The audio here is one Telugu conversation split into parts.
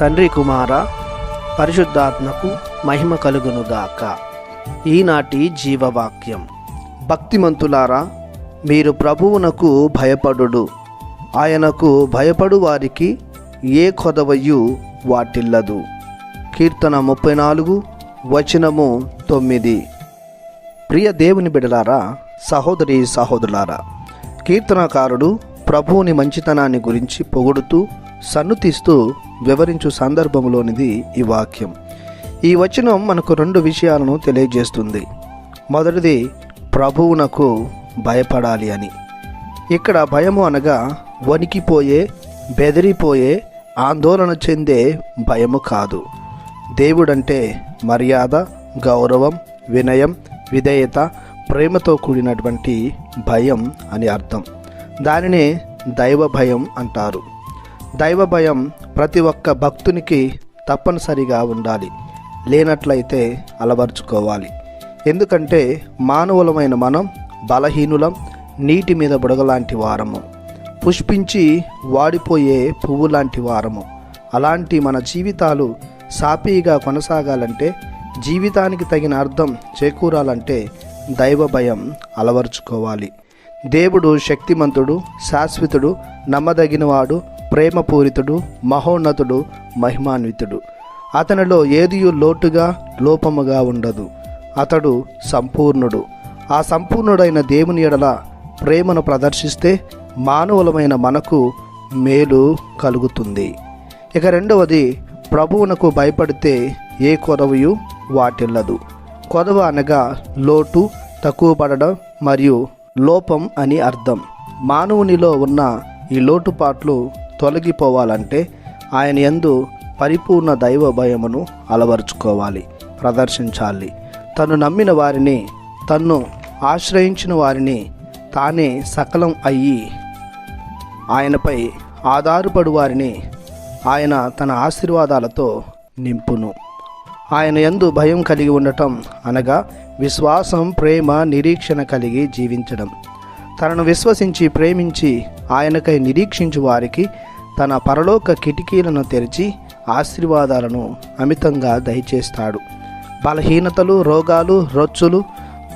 తండ్రి కుమార పరిశుద్ధాత్మకు మహిమ కలుగునుగాక. ఈనాటి జీవవాక్యం. భక్తిమంతులారా, మీరు ప్రభువునకు భయపడుడు. ఆయనకు భయపడు వారికి ఏ కొదవయు వాటిల్లదు. కీర్తన 34 వచనము 9. ప్రియ దేవుని బిడ్డలారా, సహోదరి సహోదరులారా, కీర్తనకారుడు ప్రభువుని మంచితనాన్ని గురించి పొగుడుతూ సన్నుతిస్తూ వివరించు సందర్భంలోనిది ఈ వాక్యం. ఈ వచనం మనకు 2 విషయాలను తెలియజేస్తుంది. మొదటిది, ప్రభువునకు భయపడాలి అని. ఇక్కడ భయము అనగా వణికిపోయే, బెదిరిపోయే, ఆందోళన చెందే భయము కాదు. దేవుడంటే మర్యాద, గౌరవం, వినయం, విధేయత, ప్రేమతో కూడినటువంటి భయం అని అర్థం. దానినే దైవ భయం అంటారు. దైవ భయం ప్రతి ఒక్క భక్తునికి తప్పనిసరిగా ఉండాలి. లేనట్లయితే అలవర్చుకోవాలి. ఎందుకంటే మానవులమైన మనం బలహీనులం, నీటి మీద బుడగలాంటి వారము, పుష్పించి వాడిపోయే పువ్వు లాంటి వారము. అలాంటి మన జీవితాలు సాఫీగా కొనసాగాలంటే, జీవితానికి తగిన అర్థం చేకూరాలంటే దైవ భయం అలవర్చుకోవాలి. దేవుడు శక్తిమంతుడు, శాశ్వతుడు, నమ్మదగినవాడు, ప్రేమపూరితుడు, మహోన్నతుడు, మహిమాన్వితుడు. అతనిలో ఏదియు లోటుగా, లోపముగా ఉండదు. అతడు సంపూర్ణుడు. ఆ సంపూర్ణుడైన దేవుని ఎడల ప్రేమను ప్రదర్శిస్తే మానవులమైన మనకు మేలు కలుగుతుంది. ఇక రెండవది, ప్రభువునకు భయపడితే ఏ కొదవయు వాటిల్లదు. కొదవ అనగా లోటు, తక్కువ పడడం మరియు లోపం అని అర్థం. మానవునిలో ఉన్న ఈ లోటుపాట్లు తొలగిపోవాలంటే ఆయన యందు పరిపూర్ణ దైవ భయమును అలవరుచుకోవాలి, ప్రదర్శించాలి. తను నమ్మిన వారిని, తన్ను ఆశ్రయించిన వారిని తానే సకలం అయ్యి ఆయనపై ఆధారపడు వారిని ఆయన తన ఆశీర్వాదాలతో నింపును. ఆయన యందు భయం కలిగి ఉండటం అనగా విశ్వాసం, ప్రేమ, నిరీక్షణ కలిగి జీవించడం. తనను విశ్వసించి ప్రేమించి ఆయనకై నిరీక్షించు వారికి తన పరలోక కిటికీలను తెరిచి ఆశీర్వాదాలను అమితంగా దయచేస్తాడు. బలహీనతలు, రోగాలు, రొచ్చులు,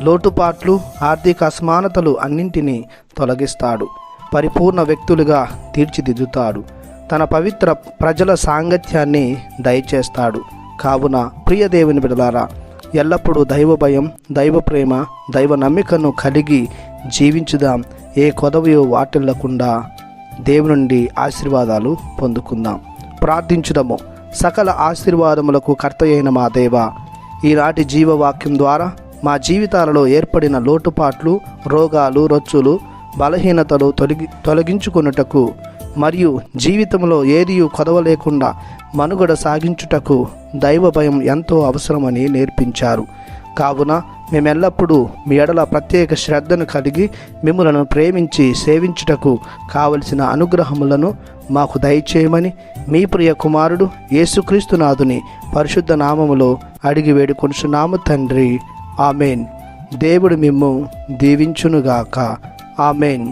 లోటుపాట్లు, ఆర్థిక అసమానతలు అన్నింటినీ తొలగిస్తాడు. పరిపూర్ణ వ్యక్తులుగా తీర్చిదిద్దుతాడు. తన పవిత్ర ప్రజల సాంగత్యాన్ని దయచేస్తాడు. కావున ప్రియ దేవుని బిడ్డలారా, ఎల్లప్పుడూ దైవ భయం, దైవ ప్రేమ, దైవ నమ్మికను కలిగి జీవించుదాం. ఏ కొదవయో వాటిల్లకుండా దేవుని నుండి ఆశీర్వాదాలు పొందుకుందాం. ప్రార్థించుదాము. సకల ఆశీర్వాదములకు కర్త అయిన మా దేవ, ఈనాటి జీవవాక్యం ద్వారా మా జీవితాలలో ఏర్పడిన లోటుపాట్లు, రోగాలు, రొచ్చులు, బలహీనతలు తొలగించుకొనుటకు మరియు జీవితంలో ఏదియు కొదవ లేకుండా మనుగడ సాగించుటకు దైవ భయం ఎంతో అవసరమని నేర్పించారు. కావున మేమెల్లప్పుడూ మీ ఎడల ప్రత్యేక శ్రద్ధను కలిగి మిమ్ములను ప్రేమించి సేవించుటకు కావలసిన అనుగ్రహములను మాకు దయచేయమని మీ ప్రియ కుమారుడు యేసుక్రీస్తునాథుని పరిశుద్ధ నామములో అడిగి వేడుకొనుచున్నాము తండ్రి. ఆమెన్. దేవుడు మిమ్ము దీవించునుగాక. ఆమెన్.